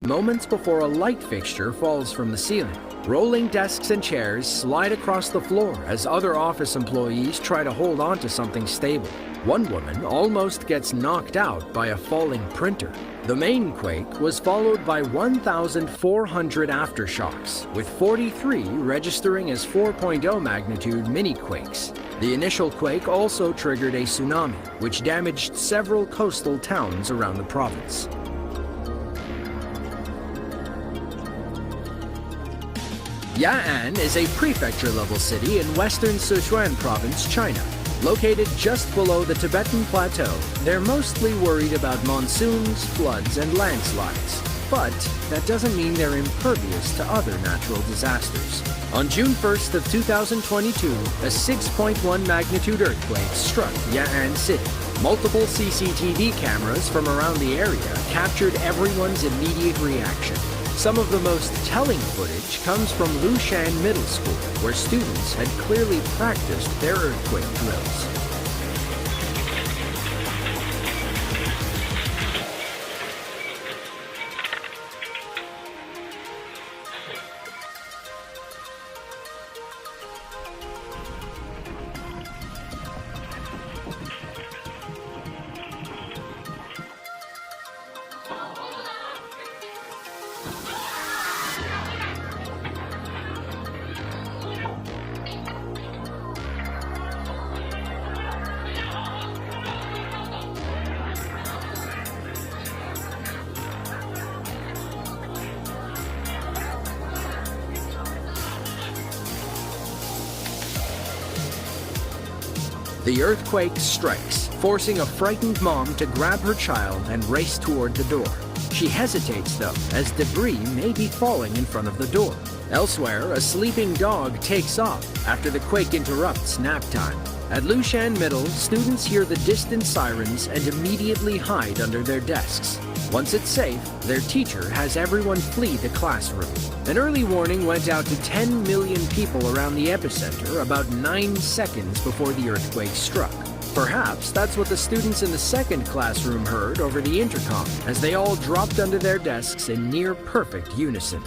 moments before a light fixture falls from the ceiling. Rolling desks and chairs slide across the floor as other office employees try to hold on to something stable. One woman almost gets knocked out by a falling printer. The main quake was followed by 1,400 aftershocks, with 43 registering as 4.0 magnitude mini-quakes. The initial quake also triggered a tsunami, which damaged several coastal towns around the province. Ya'an is a prefecture-level city in western Sichuan province, China. Located just below the Tibetan Plateau, they're mostly worried about monsoons, floods, and landslides. But that doesn't mean they're impervious to other natural disasters. On June 1st of 2022, a 6.1 magnitude earthquake struck Ya'an City. Multiple CCTV cameras from around the area captured everyone's immediate reaction. Some of the most telling footage comes from Lushan Middle School, where students had clearly practiced their earthquake drills. The earthquake strikes, forcing a frightened mom to grab her child and race toward the door. She hesitates, though, as debris may be falling in front of the door. Elsewhere, a sleeping dog takes off after the quake interrupts nap time. At Lushan Middle, students hear the distant sirens and immediately hide under their desks. Once it's safe, their teacher has everyone flee the classroom. An early warning went out to 10 million people around the epicenter about 9 seconds before the earthquake struck. Perhaps that's what the students in the second classroom heard over the intercom as they all dropped under their desks in near perfect unison.